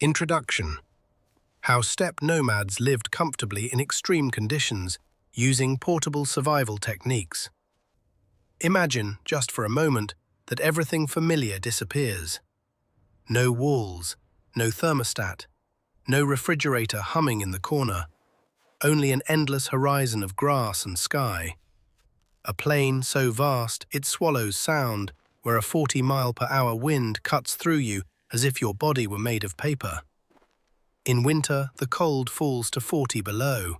Introduction: How steppe nomads lived comfortably in extreme conditions using portable survival techniques. Imagine, just for a moment, that everything familiar disappears. No walls, no thermostat, no refrigerator humming in the corner, only an endless horizon of grass and sky. A plain so vast it swallows sound, where a 40-mile-per-hour wind cuts through you as if your body were made of paper. In winter, the cold falls to 40 below.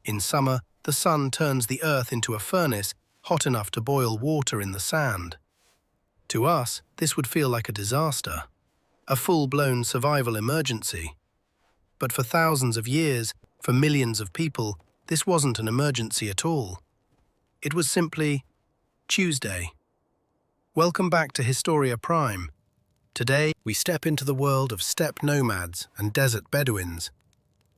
In summer, the sun turns the earth into a furnace hot enough to boil water in the sand. To us, this would feel like a disaster, a full-blown survival emergency. But for thousands of years, for millions of people, this wasn't an emergency at all. It was simply Tuesday. Welcome back to Historia Prime. Today, we step into the world of steppe nomads and desert Bedouins,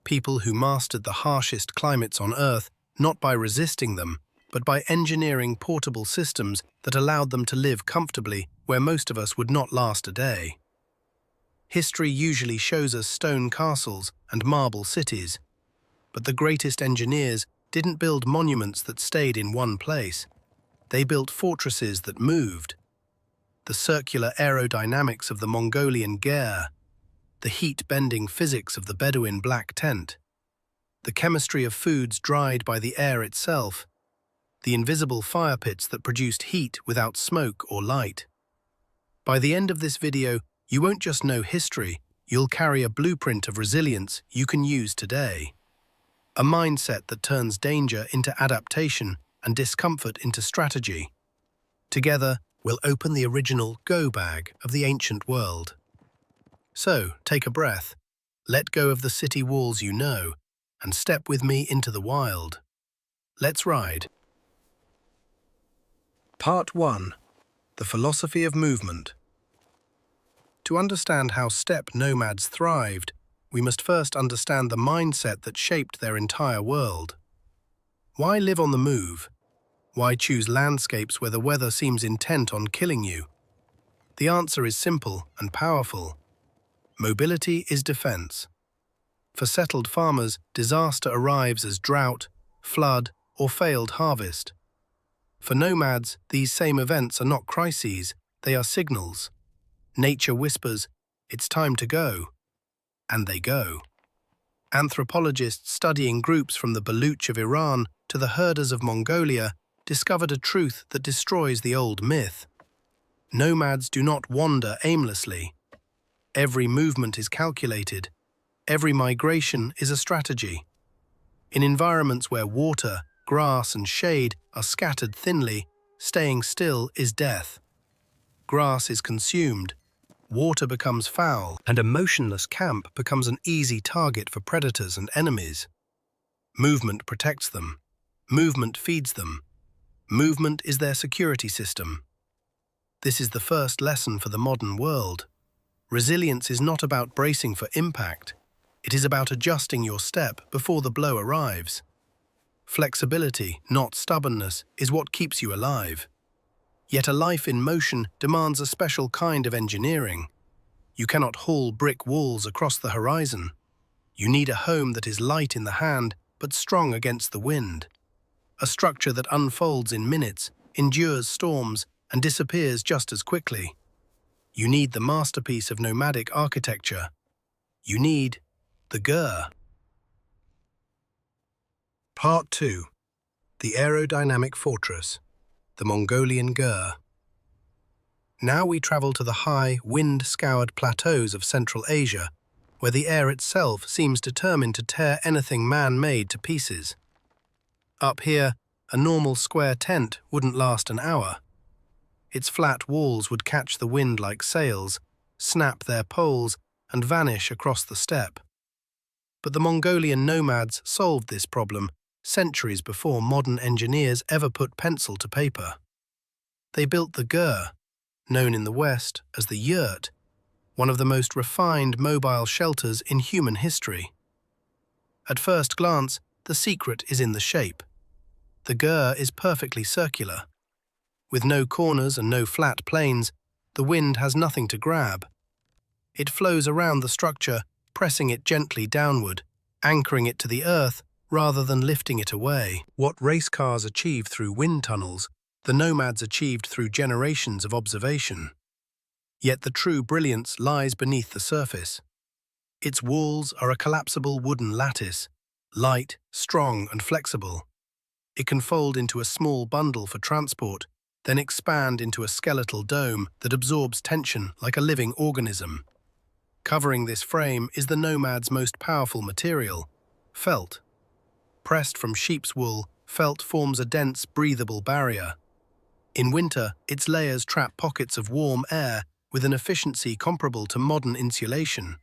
people who mastered the harshest climates on Earth not by resisting them, but by engineering portable systems that allowed them to live comfortably where most of us would not last a day. History usually shows us stone castles and marble cities, but the greatest engineers didn't build monuments that stayed in one place. They built fortresses that moved. The circular aerodynamics of the Mongolian Yurt, the heat-bending physics of the Bedouin black tent, the chemistry of foods dried by the air itself, the invisible fire pits that produced heat without smoke or light. By the end of this video, you won't just know history, you'll carry a blueprint of resilience you can use today. A mindset that turns danger into adaptation and discomfort into strategy. Together, we'll open the original go bag of the ancient world. So, take a breath, let go of the city walls you know, and step with me into the wild. Let's ride. Part 1. The Philosophy of Movement. To understand how steppe nomads thrived, we must first understand the mindset that shaped their entire world. Why live on the move? Why choose landscapes where the weather seems intent on killing you? The answer is simple and powerful. Mobility is defense. For settled farmers, disaster arrives as drought, flood, or failed harvest. For nomads, these same events are not crises, they are signals. Nature whispers, "It's time to go." And they go. Anthropologists studying groups from the Baluch of Iran to the herders of Mongolia discovered a truth that destroys the old myth. Nomads do not wander aimlessly. Every movement is calculated. Every migration is a strategy. In environments where water, grass, and shade are scattered thinly, staying still is death. Grass is consumed. Water becomes foul, and a motionless camp becomes an easy target for predators and enemies. Movement protects them. Movement feeds them. Movement is their security system. This is the first lesson for the modern world. Resilience is not about bracing for impact. It is about adjusting your step before the blow arrives. Flexibility, not stubbornness, is what keeps you alive. Yet a life in motion demands a special kind of engineering. You cannot haul brick walls across the horizon. You need a home that is light in the hand but strong against the wind. A structure that unfolds in minutes, endures storms, and disappears just as quickly. You need the masterpiece of nomadic architecture. You need the Yurt. Part 2. The Aerodynamic Fortress, the Mongolian Yurt. Now we travel to the high, wind-scoured plateaus of Central Asia, where the air itself seems determined to tear anything man-made to pieces. Up here, a normal square tent wouldn't last an hour. Its flat walls would catch the wind like sails, snap their poles, and vanish across the steppe. But the Mongolian nomads solved this problem centuries before modern engineers ever put pencil to paper. They built the Yurt, known in the West as the Yurt, one of the most refined mobile shelters in human history. At first glance, the secret is in the shape. The Yurt is perfectly circular. With no corners and no flat plains, the wind has nothing to grab. It flows around the structure, pressing it gently downward, anchoring it to the earth rather than lifting it away. What race cars achieve through wind tunnels, the Nomads achieved through generations of observation. Yet the true brilliance lies beneath the surface. Its walls are a collapsible wooden lattice, light, strong, and flexible. It can fold into a small bundle for transport, then expand into a skeletal dome that absorbs tension like a living organism. Covering this frame is the Nomad's most powerful material, felt. Pressed from sheep's wool, felt forms a dense, breathable barrier. In winter, its layers trap pockets of warm air with an efficiency comparable to modern insulation.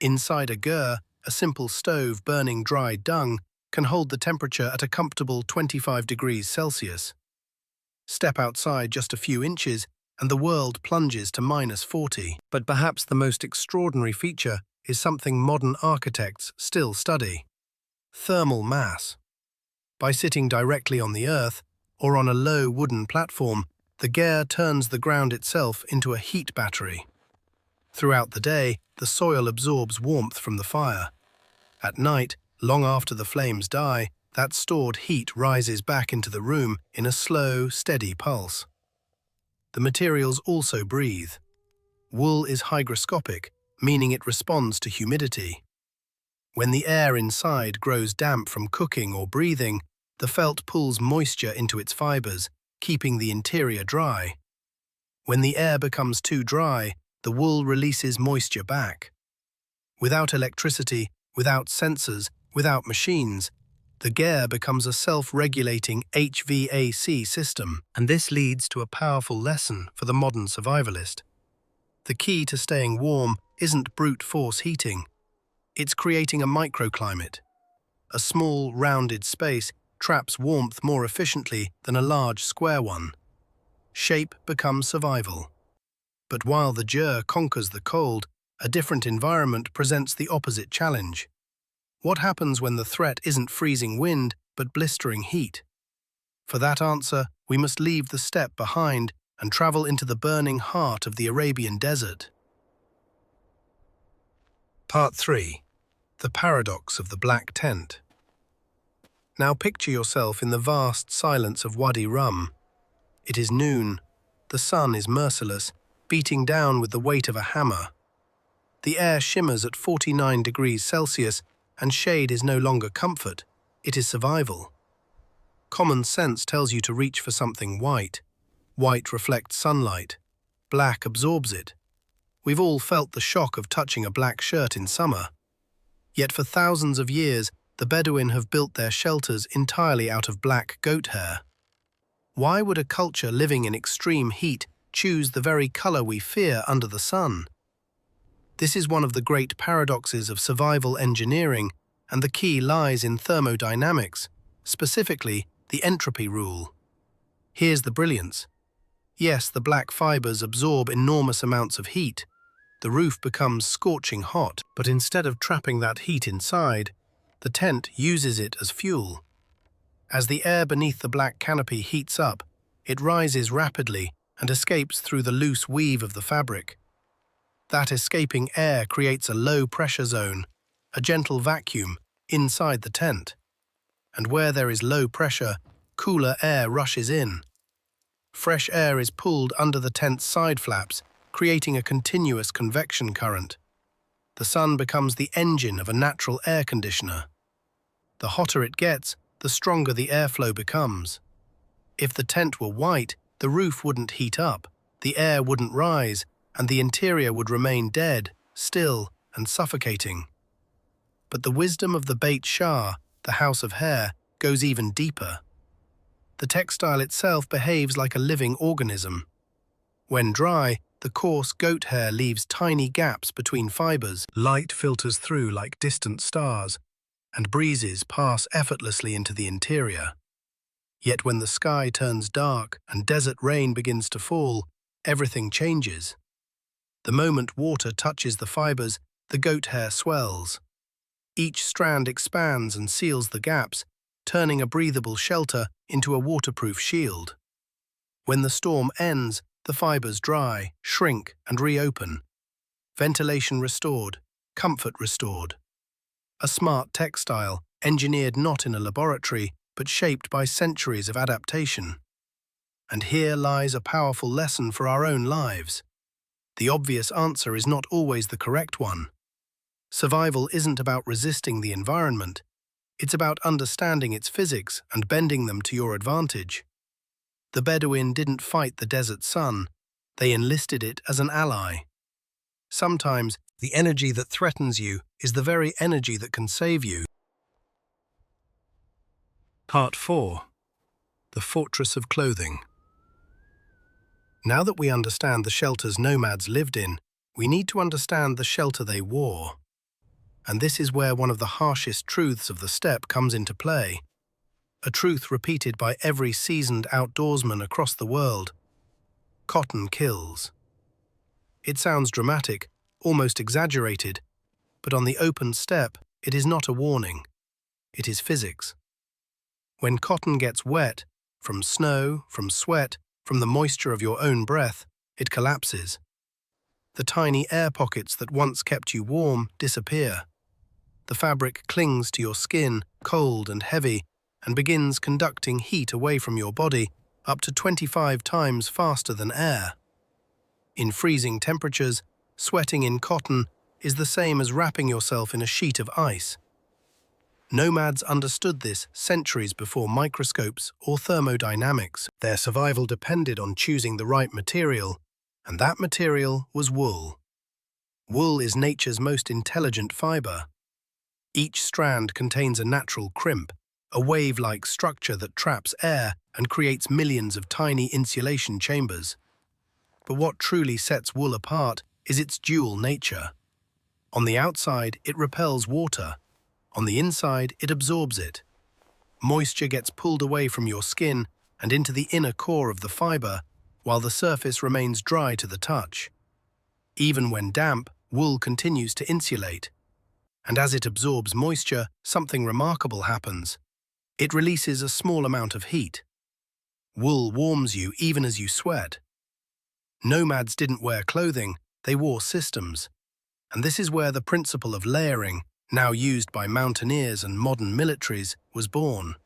Inside a gur, a simple stove burning dry dung can hold the temperature at a comfortable 25 degrees Celsius. Step outside just a few inches and the world plunges to -40. But perhaps the most extraordinary feature is something modern architects still study: thermal mass. By sitting directly on the earth, or on a low wooden platform, the ger turns the ground itself into a heat battery. Throughout the day, the soil absorbs warmth from the fire. At night, long after the flames die, that stored heat rises back into the room in a slow, steady pulse. The materials also breathe. Wool is hygroscopic, meaning it responds to humidity. When the air inside grows damp from cooking or breathing, the felt pulls moisture into its fibers, keeping the interior dry. When the air becomes too dry, the wool releases moisture back. Without electricity, without sensors, without machines, the ger becomes a self-regulating HVAC system, and this leads to a powerful lesson for the modern survivalist. The key to staying warm isn't brute force heating. It's creating a microclimate. A small, rounded space traps warmth more efficiently than a large, square one. Shape becomes survival. But while the ger conquers the cold, a different environment presents the opposite challenge. What happens when the threat isn't freezing wind, but blistering heat? For that answer, we must leave the steppe behind and travel into the burning heart of the Arabian desert. Part 3. The Paradox of the Black Tent. Now picture yourself in the vast silence of Wadi Rum. It is noon. The sun is merciless, beating down with the weight of a hammer. The air shimmers at 49 degrees Celsius, and shade is no longer comfort, it is survival. Common sense tells you to reach for something white. White reflects sunlight. Black absorbs it. We've all felt the shock of touching a black shirt in summer. Yet for thousands of years, the Bedouin have built their shelters entirely out of black goat hair. Why would a culture living in extreme heat choose the very color we fear under the sun? This is one of the great paradoxes of survival engineering, and the key lies in thermodynamics, specifically the entropy rule. Here's the brilliance. Yes, the black fibers absorb enormous amounts of heat. The roof becomes scorching hot, but instead of trapping that heat inside, the tent uses it as fuel. As the air beneath the black canopy heats up, it rises rapidly and escapes through the loose weave of the fabric. That escaping air creates a low-pressure zone, a gentle vacuum, inside the tent. And where there is low pressure, cooler air rushes in. Fresh air is pulled under the tent's side flaps, creating a continuous convection current. The sun becomes the engine of a natural air conditioner. The hotter it gets, the stronger the airflow becomes. If the tent were white, the roof wouldn't heat up, the air wouldn't rise, and the interior would remain dead, still, and suffocating. But the wisdom of the Beit Shah, the house of hair, goes even deeper. The textile itself behaves like a living organism. When dry, the coarse goat hair leaves tiny gaps between fibers. Light filters through like distant stars, and breezes pass effortlessly into the interior. Yet when the sky turns dark and desert rain begins to fall, everything changes. The moment water touches the fibers, the goat hair swells. Each strand expands and seals the gaps, turning a breathable shelter into a waterproof shield. When the storm ends, the fibers dry, shrink, and reopen. ventilation restored, comfort restored. A smart textile, engineered not in a laboratory, but shaped by centuries of adaptation. And here lies a powerful lesson for our own lives. The obvious answer is not always the correct one. Survival isn't about resisting the environment. It's about understanding its physics and bending them to your advantage. The Bedouin didn't fight the desert sun. They enlisted it as an ally. Sometimes, the energy that threatens you is the very energy that can save you. Part 4. The Fortress of Clothing. Now that we understand the shelters nomads lived in, we need to understand the shelter they wore. And this is where one of the harshest truths of the steppe comes into play. A truth repeated by every seasoned outdoorsman across the world. Cotton kills. It sounds dramatic, almost exaggerated, but on the open steppe, it is not a warning. It is physics. When cotton gets wet, from snow, from sweat, from the moisture of your own breath, it collapses. The tiny air pockets that once kept you warm disappear. The fabric clings to your skin, cold and heavy, and begins conducting heat away from your body up to 25 times faster than air. In freezing temperatures, sweating in cotton is the same as wrapping yourself in a sheet of ice. Nomads understood this centuries before microscopes or thermodynamics. Their survival depended on choosing the right material, and that material was wool. Wool is nature's most intelligent fiber. Each strand contains a natural crimp, a wave-like structure that traps air and creates millions of tiny insulation chambers. But what truly sets wool apart is its dual nature. On the outside, it repels water. On the inside, it absorbs it. Moisture gets pulled away from your skin and into the inner core of the fiber, while the surface remains dry to the touch. Even when damp, wool continues to insulate. And as it absorbs moisture, something remarkable happens. It releases a small amount of heat. Wool warms you even as you sweat. Nomads didn't wear clothing, they wore systems. And this is where the principle of layering, now used by mountaineers and modern militaries, was born.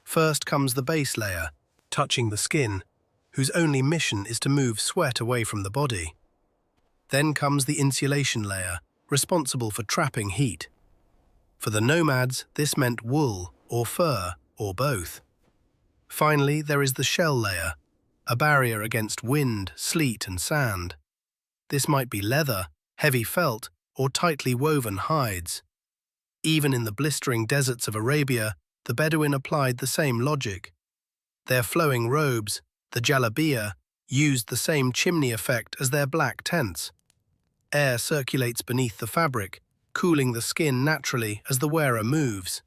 First comes the base layer, touching the skin, whose only mission is to move sweat away from the body. Then comes the insulation layer, responsible for trapping heat. For the nomads, this meant wool, or fur, or both. Finally, there is the shell layer, a barrier against wind, sleet, and sand. This might be leather, heavy felt, or tightly woven hides. Even in the blistering deserts of Arabia, the Bedouin applied the same logic. Their flowing robes, the jalabiya, used the same chimney effect as their black tents. Air circulates beneath the fabric, cooling the skin naturally as the wearer moves.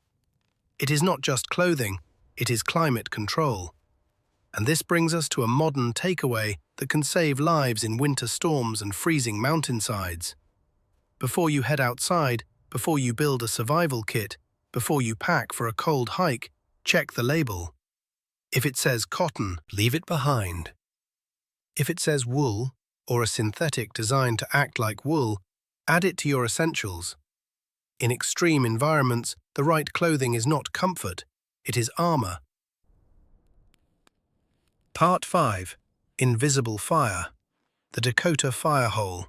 It is not just clothing, it is climate control. And this brings us to a modern takeaway that can save lives in winter storms and freezing mountainsides. Before you head outside, before you build a survival kit, before you pack for a cold hike, check the label. If it says cotton, leave it behind. If it says wool, or a synthetic designed to act like wool, add it to your essentials. In extreme environments, the right clothing is not comfort, it is armor. Part 5. Invisible Fire. The Dakota Fire Hole.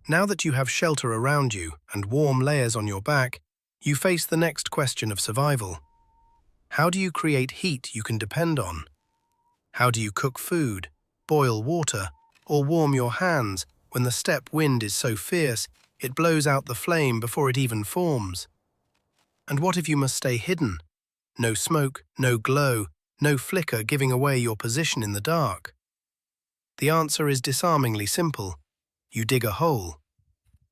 Now that you have shelter around you and warm layers on your back, you face the next question of survival. How do you create heat you can depend on? How do you cook food, boil water, or warm your hands when the steppe wind is so fierce it blows out the flame before it even forms? And what if you must stay hidden? No smoke, no glow, no flicker giving away your position in the dark. The answer is disarmingly simple. You dig a hole.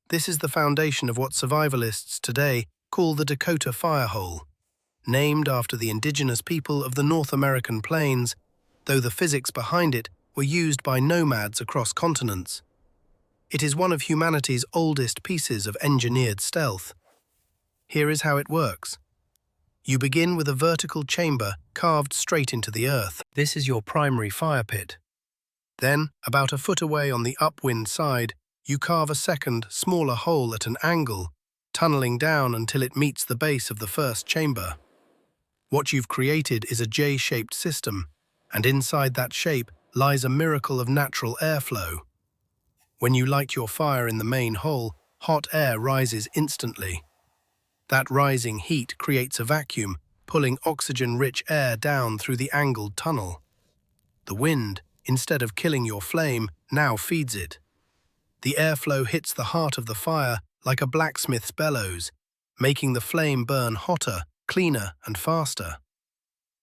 This is the foundation of what survivalists today call the Dakota Fire Hole, named after the indigenous people of the North American plains, though the physics behind it were used by nomads across continents. It is one of humanity's oldest pieces of engineered stealth. Here is how it works. You begin with a vertical chamber carved straight into the earth. This is your primary fire pit. Then, about a foot away on the upwind side, You carve a second, smaller hole at an angle, tunneling down until it meets the base of the first chamber. What you've created is a J-shaped system, and inside that shape lies a miracle of natural airflow. When you light your fire in the main hole, hot air rises instantly. That rising heat creates a vacuum, pulling oxygen-rich air down through the angled tunnel. The wind, instead of killing your flame, now feeds it. The airflow hits the heart of the fire like a blacksmith's bellows, making the flame burn hotter, cleaner, and faster.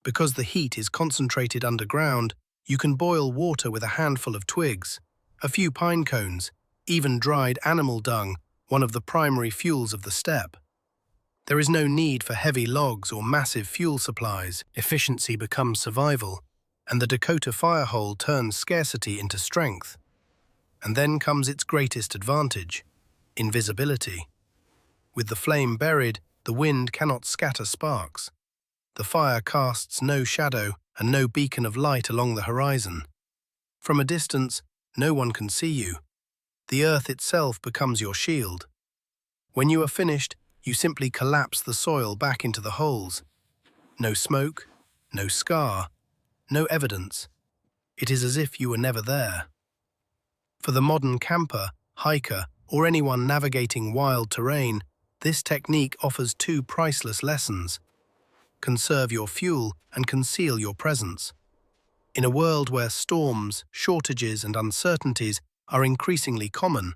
Because the heat is concentrated underground, you can boil water with a handful of twigs, a few pine cones, even dried animal dung, one of the primary fuels of the steppe. There is no need for heavy logs or massive fuel supplies. Efficiency becomes survival, and the Dakota firehole turns scarcity into strength. And then comes its greatest advantage: invisibility. With the flame buried, the wind cannot scatter sparks. The fire casts no shadow and no beacon of light along the horizon. From a distance, no one can see you. The earth itself becomes your shield. When you are finished, you simply collapse the soil back into the holes. No smoke, no scar, no evidence. It is as if you were never there. For the modern camper, hiker, or anyone navigating wild terrain, this technique offers two priceless lessons. Conserve your fuel and conceal your presence. In a world where storms, shortages, and uncertainties are increasingly common,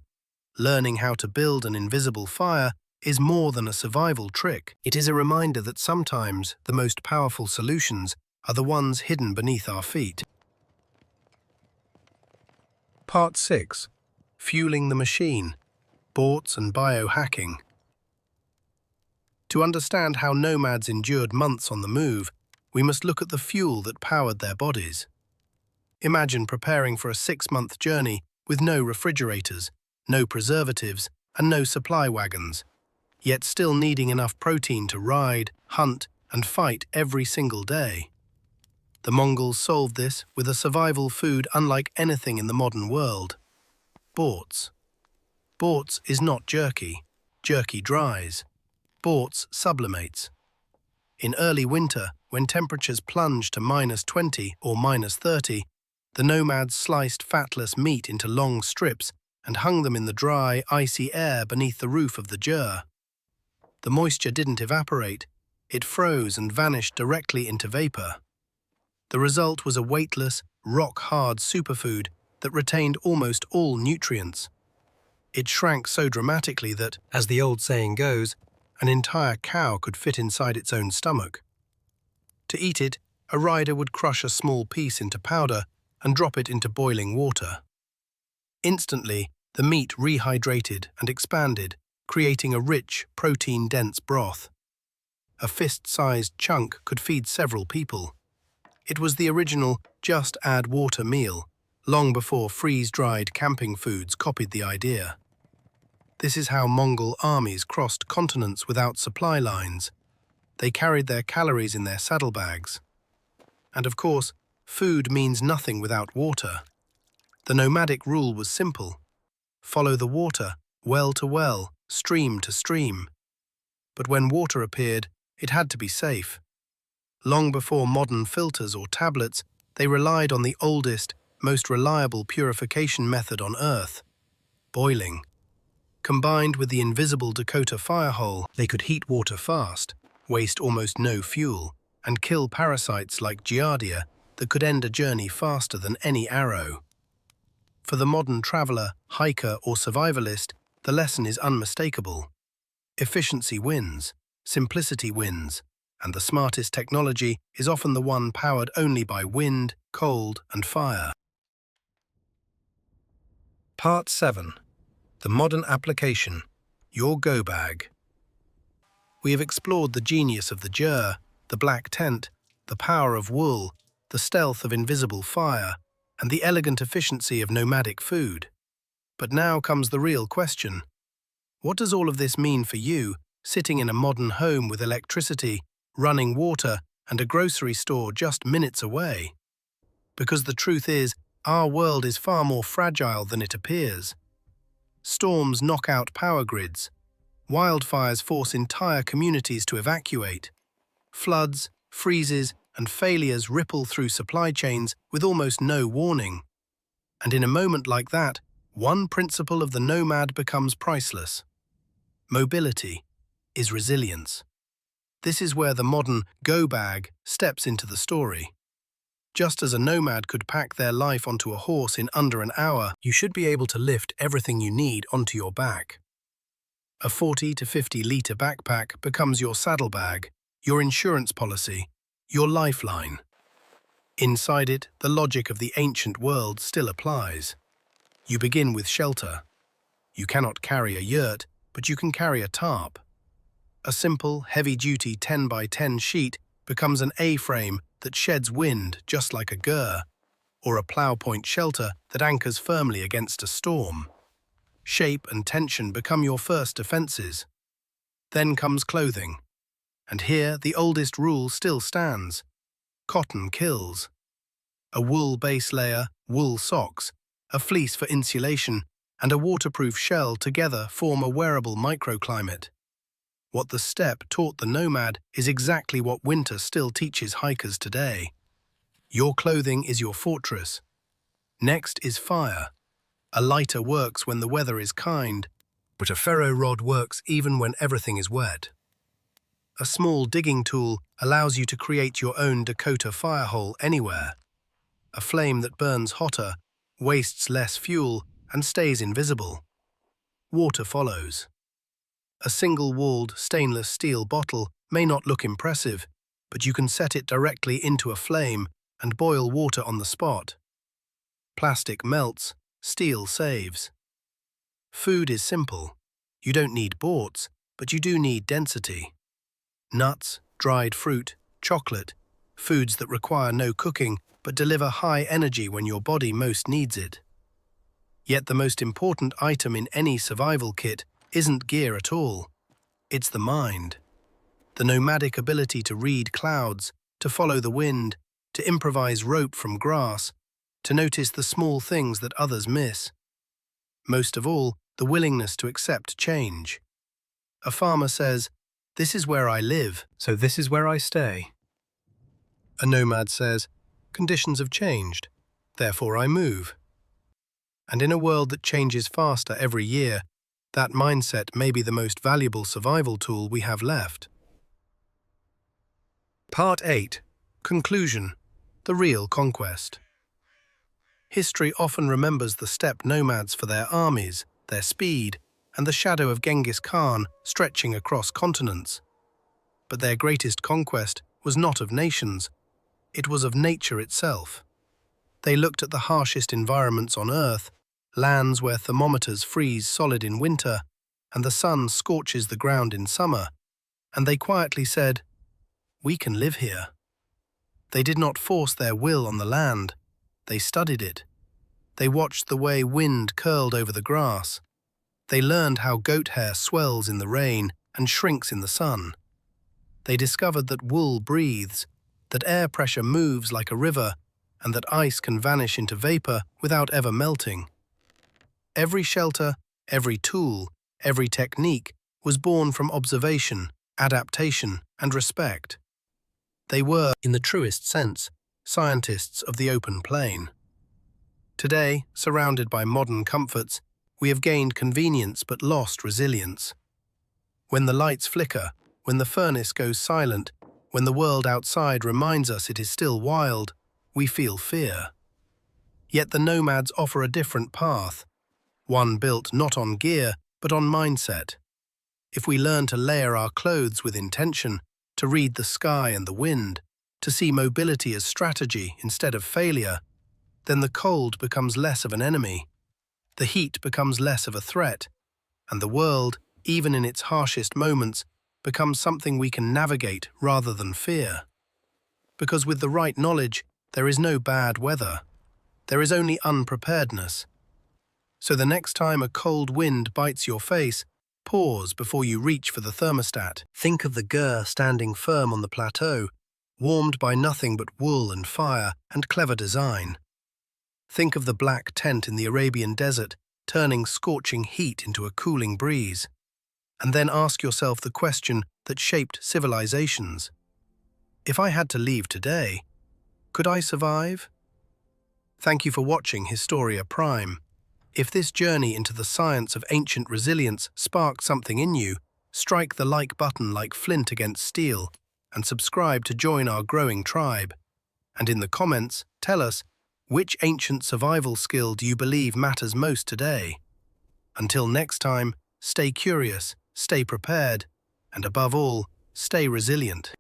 learning how to build an invisible fire is more than a survival trick. It is a reminder that sometimes the most powerful solutions are the ones hidden beneath our feet. Part 6. Fueling the Machine, Bots and Biohacking. To understand how nomads endured months on the move, we must look at the fuel that powered their bodies. Imagine preparing for a 6-month journey with no refrigerators, no preservatives, and no supply wagons, yet still needing enough protein to ride, hunt, and fight every single day. The Mongols solved this with a survival food unlike anything in the modern world: bots. Bots is not jerky. Jerky dries. Bots sublimates. In early winter, when temperatures plunged to -20 or -30, the nomads sliced fatless meat into long strips and hung them in the dry, icy air beneath the roof of the Yurt. The moisture didn't evaporate, it froze and vanished directly into vapor. The result was a weightless, rock-hard superfood that retained almost all nutrients. It shrank so dramatically that, as the old saying goes, an entire cow could fit inside its own stomach. To eat it, a rider would crush a small piece into powder and drop it into boiling water. Instantly, the meat rehydrated and expanded, creating a rich, protein-dense broth. A fist-sized chunk could feed several people. It was the original just-add-water meal, long before freeze-dried camping foods copied the idea. This is how Mongol armies crossed continents without supply lines. They carried their calories in their saddlebags. And of course, food means nothing without water. The nomadic rule was simple: follow the water, well to well, stream to stream. But when water appeared, it had to be safe. Long before modern filters or tablets, they relied on the oldest, most reliable purification method on Earth: boiling. Combined with the invisible Dakota firehole, they could heat water fast, waste almost no fuel, and kill parasites like giardia that could end a journey faster than any arrow. For the modern traveler, hiker, or survivalist, the lesson is unmistakable. Efficiency wins, simplicity wins, and the smartest technology is often the one powered only by wind, cold, and fire. Part 7. The Modern Application, Your Go Bag. We have explored the genius of the Yurt, the black tent, the power of wool, the stealth of invisible fire, and the elegant efficiency of nomadic food. But now comes the real question. What does all of this mean for you, sitting in a modern home with electricity, running water, and a grocery store just minutes away? Because the truth is, our world is far more fragile than it appears. Storms knock out power grids. Wildfires force entire communities to evacuate. Floods, freezes, and failures ripple through supply chains with almost no warning. And in a moment like that, one principle of the nomad becomes priceless. Mobility is resilience. This is where the modern go bag steps into the story. Just as a nomad could pack their life onto a horse in under an hour, you should be able to lift everything you need onto your back. A 40 to 50-litre backpack becomes your saddlebag, your insurance policy, your lifeline. Inside it, the logic of the ancient world still applies. You begin with shelter. You cannot carry a yurt, but you can carry a tarp. A simple, heavy-duty 10 by 10 sheet becomes an A-frame that sheds wind just like a gur, or a plough-point shelter that anchors firmly against a storm. Shape and tension become your first defenses. Then comes clothing. And here the oldest rule still stands. Cotton kills. A wool base layer, wool socks, a fleece for insulation, and a waterproof shell together form a wearable microclimate. What the steppe taught the nomad is exactly what winter still teaches hikers today. Your clothing is your fortress. Next is fire. A lighter works when the weather is kind, but a ferro rod works even when everything is wet. A small digging tool allows you to create your own Dakota firehole anywhere. A flame that burns hotter, wastes less fuel, and stays invisible. Water follows. A single-walled stainless steel bottle may not look impressive, but you can set it directly into a flame and boil water on the spot. Plastic melts, steel saves. Food is simple. You don't need boards, but you do need density. Nuts, dried fruit, chocolate, foods that require no cooking but deliver high energy when your body most needs it. Yet the most important item in any survival kit isn't gear at all. It's the mind. The nomadic ability to read clouds, to follow the wind, to improvise rope from grass, to notice the small things that others miss. Most of all, the willingness to accept change. A farmer says, "This is where I live, so this is where I stay." A nomad says, "Conditions have changed, therefore I move." And in a world that changes faster every year, that mindset may be the most valuable survival tool we have left. Part 8. Conclusion. The real conquest. History often remembers the steppe nomads for their armies, their speed, and the shadow of Genghis Khan stretching across continents. But their greatest conquest was not of nations, it was of nature itself. They looked at the harshest environments on Earth, lands where thermometers freeze solid in winter and the sun scorches the ground in summer, and they quietly said, "We can live here." They did not force their will on the land, they studied it. They watched the way wind curled over the grass. They learned how goat hair swells in the rain and shrinks in the sun. They discovered that wool breathes, that air pressure moves like a river, and that ice can vanish into vapor without ever melting. Every shelter, every tool, every technique was born from observation, adaptation, and respect. They were, in the truest sense, scientists of the open plain. Today, surrounded by modern comforts, we have gained convenience but lost resilience. When the lights flicker, when the furnace goes silent, when the world outside reminds us it is still wild, we feel fear. Yet the nomads offer a different path, one built not on gear but on mindset. If we learn to layer our clothes with intention, to read the sky and the wind, to see mobility as strategy instead of failure, then the cold becomes less of an enemy, the heat becomes less of a threat, and the world, even in its harshest moments, becomes something we can navigate rather than fear. Because with the right knowledge, there is no bad weather. There is only unpreparedness. So the next time a cold wind bites your face, pause before you reach for the thermostat. Think of the gur standing firm on the plateau, warmed by nothing but wool and fire and clever design. Think of the black tent in the Arabian desert, turning scorching heat into a cooling breeze. And then ask yourself the question that shaped civilizations. If I had to leave today, could I survive? Thank you for watching Historia Prime. If this journey into the science of ancient resilience sparked something in you, strike the like button like flint against steel and subscribe to join our growing tribe. And in the comments, tell us, which ancient survival skill do you believe matters most today? Until next time, stay curious, stay prepared, and above all, stay resilient.